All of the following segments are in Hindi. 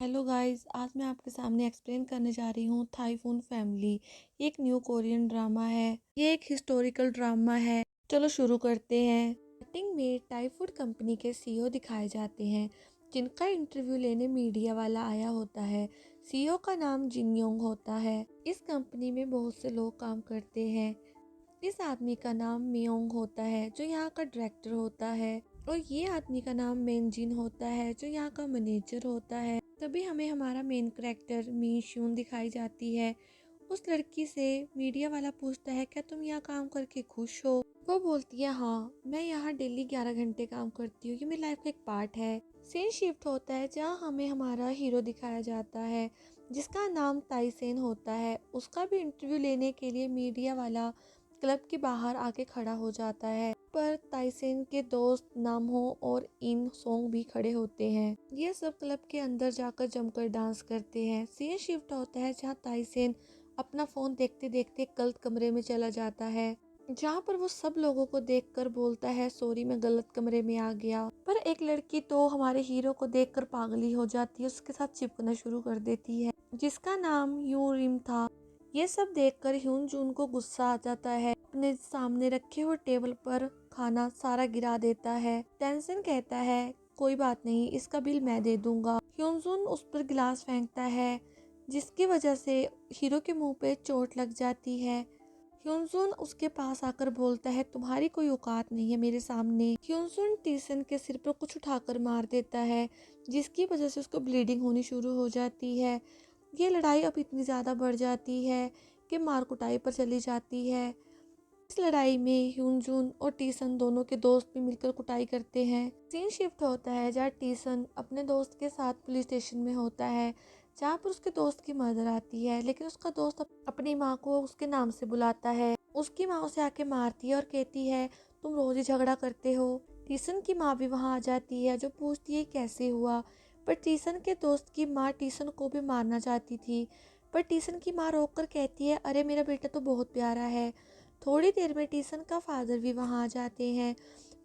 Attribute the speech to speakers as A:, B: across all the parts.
A: हेलो गाइस, आज मैं आपके सामने एक्सप्लेन करने जा रही हूँ थाईफून फैमिली। ये एक न्यू कोरियन ड्रामा है। ये एक हिस्टोरिकल ड्रामा है। चलो शुरू करते हैं। स्टार्टिंग में टाइफूड कंपनी के सीईओ दिखाए जाते हैं, जिनका इंटरव्यू लेने मीडिया वाला आया होता है। सीईओ का नाम जिन योंग होता है। इस कंपनी में बहुत से लोग काम करते हैं। इस आदमी का नाम मियोंग होता है, जो यहाँ का डायरेक्टर होता है, और ये आदमी का नाम मेनजिन होता है, जो यहाँ का मैनेजर होता है। तभी हमें हमारा मेन कैरेक्टर मी शून दिखाई जाती है। उस लड़की से मीडिया वाला पूछता है, क्या तुम यहाँ काम करके खुश हो? वो बोलती है, हाँ, मैं यहाँ डेली 11 घंटे काम करती हूँ, ये मेरी लाइफ का एक पार्ट है। सीन शिफ्ट होता है जहाँ हमें हमारा हीरो दिखाया जाता है, जिसका नाम ताइसेन होता है। उसका भी इंटरव्यू लेने के लिए मीडिया वाला क्लब के बाहर आके खड़ा हो जाता है, पर ताइसेन के दोस्त नामहो और इन सोंग भी खड़े होते हैं। ये सब क्लब के अंदर जाकर जमकर डांस करते हैं। सीन शिफ्ट होता है जहाँ ताइसेन अपना फोन देखते देखते गलत कमरे में चला जाता है, जहाँ पर वो सब लोगों को देखकर बोलता है, सॉरी मैं गलत कमरे में आ गया। पर एक लड़की तो हमारे हीरो को देखकर पागल ही हो जाती है, उसके साथ चिपकना शुरू कर देती है, जिसका नाम यू रिम था। ये सब देखकर ह्यून जून को गुस्सा आ जाता है। अपने सामने रखे हुए टेबल पर खाना सारा गिरा देता है। टेंसन कहता है, कोई बात नहीं, इसका बिल मैं दे दूंगा। ह्यून जून उस पर गिलास फेंकता है, जिसकी वजह से हीरो के मुंह पे चोट लग जाती है। ह्यूनसुन उसके पास आकर बोलता है, तुम्हारी कोई औकात नहीं है मेरे सामने। ह्यूनसुन टीसन के सिर पर कुछ उठाकर मार देता है, जिसकी वजह से उसको ब्लीडिंग होनी शुरू हो जाती है। ये लड़ाई अब इतनी ज़्यादा बढ़ जाती है कि मार कुटाई पर चली जाती है। इस लड़ाई में ह्यूनजून और टीसन दोनों के दोस्त भी मिलकर कुटाई करते हैं। सीन शिफ्ट होता है जहाँ टीसन अपने दोस्त के साथ पुलिस स्टेशन में होता है, जहाँ पर उसके दोस्त की मदर आती है, लेकिन उसका दोस्त अपनी माँ को उसके नाम से बुलाता है। उसकी माँ उसे आके मारती है और कहती है, तुम रोज ही झगड़ा करते हो। टीसन की माँ भी वहाँ आ जाती है, जो पूछती है कैसे हुआ। पर टीसन के दोस्त की माँ टीसन को भी मारना चाहती थी, पर टीसन की माँ रोक कर कहती है, अरे मेरा बेटा तो बहुत प्यारा है। थोड़ी देर में टीसन का फादर भी वहाँ आ जाते हैं।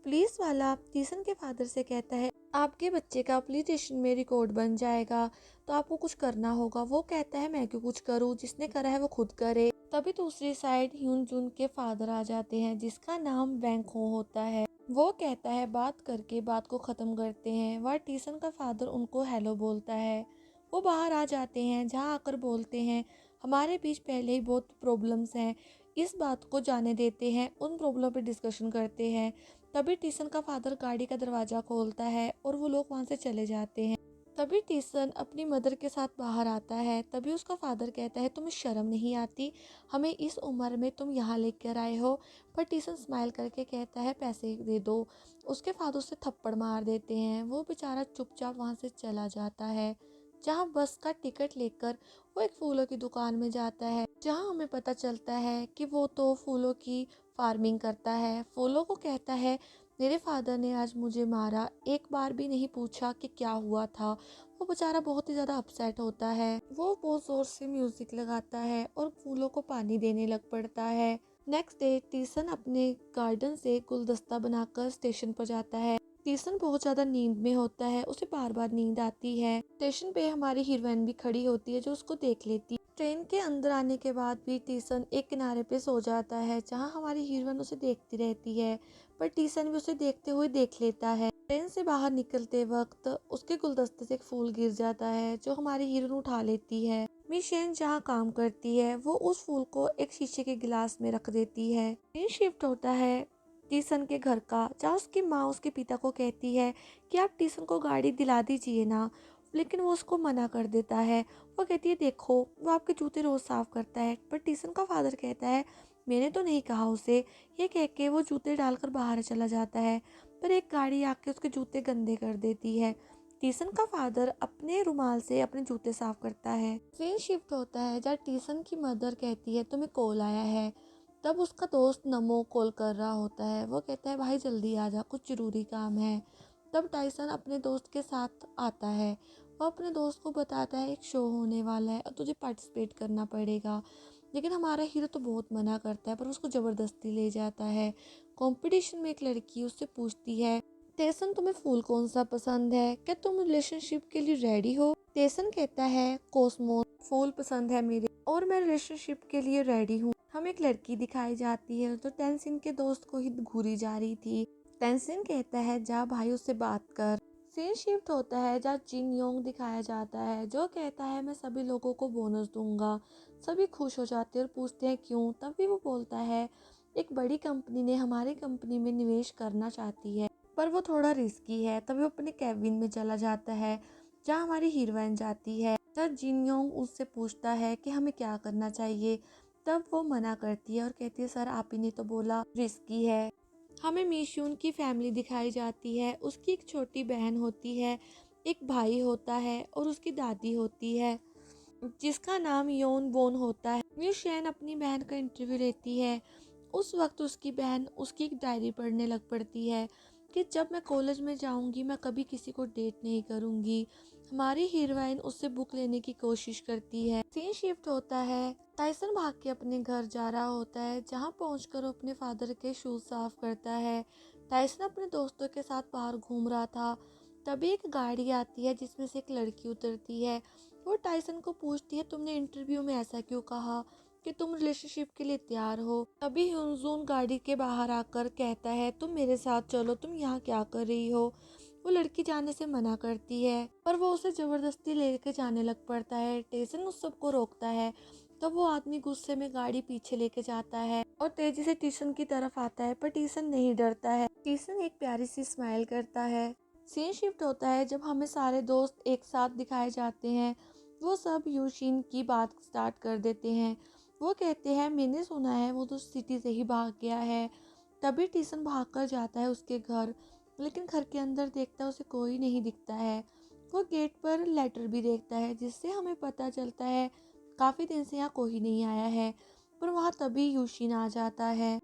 A: पुलिस वाला टीसन के फादर से कहता है, आपके बच्चे का पुलिस स्टेशन में रिकॉर्ड बन जाएगा, तो आपको कुछ करना होगा। वो कहता है, मैं क्यों कुछ करूँ, जिसने करा है वो खुद करे। तभी दूसरी साइड ह्यून जून के फादर आ जाते हैं, जिसका नाम वैंग हो होता है। वो कहता है, बात करके बात को ख़त्म करते हैं। वह टीसन का फादर उनको हेलो बोलता है। वो बाहर आ जाते हैं, जहाँ आकर बोलते हैं, हमारे बीच पहले ही बहुत प्रॉब्लम्स हैं, इस बात को जाने देते हैं, उन प्रॉब्लम पे डिस्कशन करते हैं। तभी टीसन का फादर गाड़ी का दरवाज़ा खोलता है और वो लोग वहाँ से चले जाते हैं। तभी टीसन अपनी मदर के साथ बाहर आता है। तभी उसका फादर कहता है, तुम्हें शर्म नहीं आती, हमें इस उम्र में तुम यहाँ लेकर आए हो। पर टीसन स्माइल करके कहता है, पैसे दे दो। उसके फादर उसे थप्पड़ मार देते हैं। वो बेचारा चुपचाप वहाँ से चला जाता है, जहाँ बस का टिकट लेकर वो एक फूलों की दुकान में जाता है, जहाँ हमें पता चलता है कि वो तो फूलों की फार्मिंग करता है। फूलों को कहता है, मेरे फादर ने आज मुझे मारा, एक बार भी नहीं पूछा कि क्या हुआ था। वो बेचारा बहुत ही ज़्यादा अपसेट होता है। वो बहुत ज़ोर से म्यूज़िक लगाता है और फूलों को पानी देने लग पड़ता है। नेक्स्ट डे टीसन अपने गार्डन से गुलदस्ता बनाकर स्टेशन पर जाता है। टीसन बहुत ज़्यादा नींद में होता है, उसे बार बार नींद आती है। स्टेशन पे हमारी हीरोइन भी खड़ी होती है, जो उसको देख लेती है। ट्रेन के अंदर आने के बाद भी टीसन एक किनारे पे सो जाता है, जहाँ हमारी हीरोइन उसे देखती रहती है, पर टीसन भी उसे देखते हुए देख लेता है। ट्रेन से बाहर निकलते वक्त उसके गुलदस्ते से एक फूल गिर जाता है, जो हमारी हीरोइन उठा लेती है। मिशेन जहाँ काम करती है, वो उस फूल को एक शीशे के गिलास में रख देती है। ट्रेन शिफ्ट होता है टीसन के घर का, जहाँ उसकी माँ उसके पिता को कहती है कि आप टीसन को गाड़ी दिला दीजिए ना, लेकिन वो उसको मना कर देता है। वो कहती है, देखो वो आपके जूते रोज साफ करता है। पर टीसन का फादर कहता है, मैंने तो नहीं कहा उसे। ये कह के वो जूते डालकर बाहर चला जाता है, पर एक गाड़ी आके उसके जूते गंदे कर देती है। टीसन का फादर अपने रुमाल से अपने जूते साफ करता है। सीन शिफ्ट होता है जहाँ टीसन की मदर कहती है, तुम्हें कॉल आया है। तब उसका दोस्त नमो कॉल कर रहा होता है। वो कहता है, भाई जल्दी आ जा, कुछ ज़रूरी काम है। तब टाइसन अपने दोस्त के साथ आता है। वो अपने दोस्त को बताता है, एक शो होने वाला है और तुझे पार्टिसिपेट करना पड़ेगा। लेकिन हमारा हीरो तो बहुत मना करता है, पर उसको ज़बरदस्ती ले जाता है। कंपटीशन में एक लड़की उससे पूछती है, टेसन तुम्हें फूल कौन सा पसंद है, क्या तुम रिलेशनशिप के लिए रेडी हो? टेसन कहता है कोसमोस फूल पसंद है मेरे और मैं रिलेशनशिप के लिए रेडी हूँ। हमें एक लड़की दिखाई जाती है जो टेंसिन के दोस्त को ही घूरी जा रही थी। टेंसिन कहता है जा भाई उससे बात कर। सीन शिफ्ट होता है जहाँ जिन योंग दिखाया जाता है जो कहता है मैं सभी लोगों को बोनस दूंगा। सभी खुश हो जाते हैं और पूछते हैं क्यों। तभी वो बोलता है एक बड़ी कंपनी ने हमारी कंपनी में निवेश करना चाहती है पर वो थोड़ा रिस्की है। तभी वो अपने कैबिन में चला जाता है जहाँ हमारी हीरोइन जाती है। जब जिन योंग उससे पूछता है कि हमें क्या करना चाहिए तब वो मना करती है और कहती है सर आप ही ने तो बोला रिस्की है। हमें मीशून की फैमिली दिखाई जाती है। उसकी एक छोटी बहन होती है, एक भाई होता है और उसकी दादी होती है जिसका नाम योन बोन होता है। मीशैन अपनी बहन का इंटरव्यू लेती है। उस वक्त उसकी बहन उसकी एक डायरी पढ़ने लग पड़ती है कि जब मैं कॉलेज में जाऊंगी मैं कभी किसी को डेट नहीं करूंगी। हमारी हीरोइन उससे बुक लेने की कोशिश करती है। सीन शिफ्ट होता है टाइसन भाग के अपने घर जा रहा होता है जहां पहुंचकर वो अपने फादर के शूज साफ करता है। टाइसन अपने दोस्तों के साथ बाहर घूम रहा था। तभी एक गाड़ी आती है जिसमें से एक लड़की उतरती है। वो टाइसन को पूछती है तुमने इंटरव्यू में ऐसा क्यों कहा कि तुम रिलेशनशिप के लिए तैयार हो। तभी ह्यूनजून गाड़ी के बाहर आकर कहता है तुम मेरे साथ चलो, तुम यहाँ क्या कर रही हो। वो लड़की जाने से मना करती है पर वो उसे जबरदस्ती लेके जाने लग पड़ता है। टेसन उस सबको रोकता है तो वो आदमी गुस्से में गाड़ी पीछे लेके जाता है और तेजी से टीसन की तरफ आता है पर टीसन नहीं डरता है। टीसन एक प्यारी सी स्माइल करता है। सीन शिफ्ट होता है जब हमें सारे दोस्त एक साथ दिखाए जाते हैं। वो सब यूशिन की बात स्टार्ट कर देते हैं। वो कहते हैं मैंने सुना है वो तो सिटी से ही भाग गया है। तभी टीसन भाग कर जाता है उसके घर, लेकिन घर के अंदर देखता है उसे कोई नहीं दिखता है। वो गेट पर लेटर भी देखता है जिससे हमें पता चलता है काफ़ी दिन से यहाँ कोई नहीं आया है। पर वहाँ तभी यूशिन आ जाता है।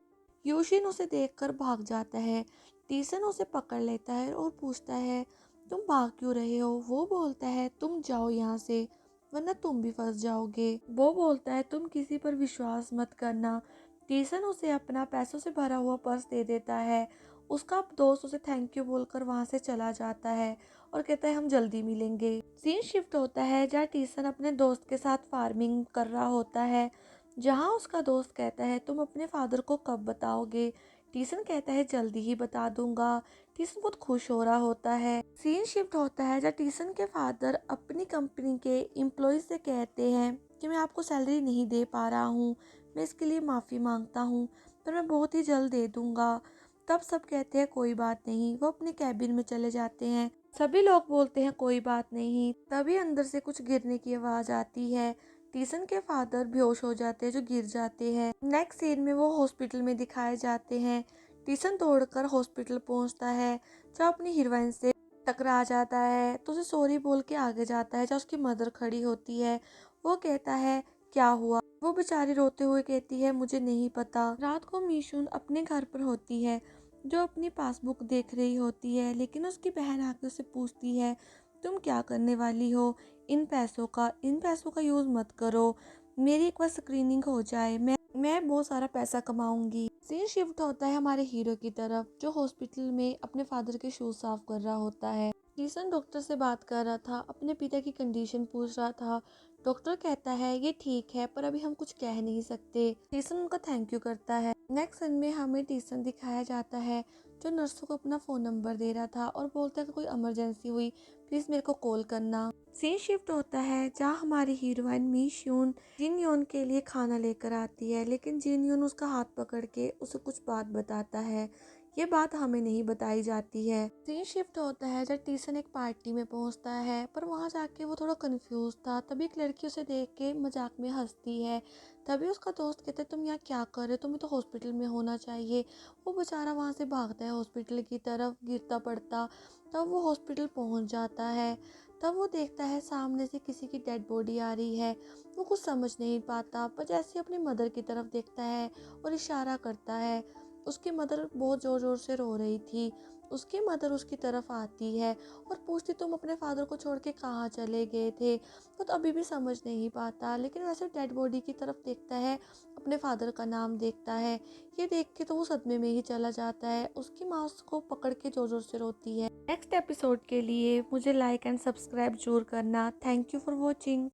A: यूशिन उसे देखकर भाग जाता है। टीसन उसे पकड़ लेता है और पूछता है तुम भाग क्यों रहे हो। वो बोलता है तुम जाओ यहाँ से वरना तुम भी फंस जाओगे। वो बोलता है तुम किसी पर विश्वास मत करना। टीसन उसे अपना पैसों से भरा हुआ पर्स दे देता है। उसका दोस्त उसे थैंक यू बोलकर वहाँ से चला जाता है और कहता है हम जल्दी मिलेंगे। सीन शिफ्ट होता है जहाँ टीसन अपने दोस्त के साथ फार्मिंग कर रहा होता है। जहाँ उसका दोस्त कहता है तुम अपने फादर को कब बताओगे। टीसन कहता है जल्दी ही बता दूंगा। टीसन बहुत खुश हो रहा होता है। सीन शिफ्ट होता है जब टीसन के फादर अपनी कंपनी के एम्प्लॉय से कहते हैं कि मैं आपको सैलरी नहीं दे पा रहा हूँ, मैं इसके लिए माफ़ी मांगता हूँ पर मैं बहुत ही जल्द दे दूंगा। तब सब कहते हैं कोई बात नहीं। वो अपने कैबिन में चले जाते हैं। सभी लोग बोलते हैं कोई बात नहीं। तभी अंदर से कुछ गिरने की आवाज़ आती है। टीसन के फादर बेहोश हो जाते हैं जो गिर जाते हैं। नेक्स्ट सीन में वो हॉस्पिटल में दिखाए जाते हैं। टीसन दौड़कर हॉस्पिटल पहुंचता है जब अपनी हीरोइन से टकरा जाता है तो उसे सॉरी बोल के आगे जाता है जब उसकी मदर खड़ी होती है। वो कहता है क्या हुआ। वो बेचारी रोते हुए कहती है मुझे नहीं पता। रात को मीशून अपने घर पर होती है जो अपनी पासबुक देख रही होती है, लेकिन उसकी बहन आके उसे पूछती है तुम क्या करने वाली हो। इन पैसों का यूज़ मत करो। मेरी एक बार स्क्रीनिंग हो जाए मैं बहुत सारा पैसा कमाऊंगी। सीन शिफ्ट होता है हमारे हीरो की तरफ जो हॉस्पिटल में अपने फादर के शूज साफ कर रहा होता है। टीसन डॉक्टर से बात कर रहा था, अपने पिता की कंडीशन पूछ रहा था। डॉक्टर कहता है ये ठीक है पर अभी हम कुछ कह नहीं सकते। टीसन उनका थैंक यू करता है। नेक्स्ट सीन में हमें टीसन दिखाया जाता है जो नर्सों को अपना फ़ोन नंबर दे रहा था और बोलता है कि कोई इमरजेंसी हुई प्लीज़ मेरे को कॉल करना। सीन शिफ्ट होता है जहाँ हमारी हीरोइन मीशून जिन योन के लिए खाना लेकर आती है, लेकिन जिन योन उसका हाथ पकड़ के उसे कुछ बात बताता है। ये बात हमें नहीं बताई जाती है। सीन शिफ्ट होता है जब टीसन एक पार्टी में पहुंचता है पर वहां जाके वो थोड़ा कंफ्यूज था। तभी एक लड़की उसे देख के मजाक में हंसती है। तभी उसका दोस्त कहता है तुम यहाँ क्या कर रहे हो, तुम्हें तो हॉस्पिटल में होना चाहिए। वो बेचारा वहाँ से भागता है हॉस्पिटल की तरफ गिरता पड़ता। तब वो हॉस्पिटल पहुँच जाता है। तब वो देखता है सामने से किसी की डेड बॉडी आ रही है। वो कुछ समझ नहीं पाता पर जैसे ही अपनी मदर की तरफ देखता है और इशारा करता है। उसकी मदर बहुत ज़ोर ज़ोर से रो रही थी। उसकी मदर उसकी तरफ आती है और पूछती तुम अपने फादर को छोड़ के कहाँ चले गए थे। वो तो अभी भी समझ नहीं पाता, लेकिन वैसे डेड बॉडी की तरफ देखता है, अपने फादर का नाम देखता है। ये देख के तो वो सदमे में ही चला जाता है, उसकी माँ उसको पकड़ के जोर जोर से रोती है। नेक्स्ट एपिसोड के लिए मुझे लाइक एंड सब्सक्राइब जरूर करना। Thank you for watching.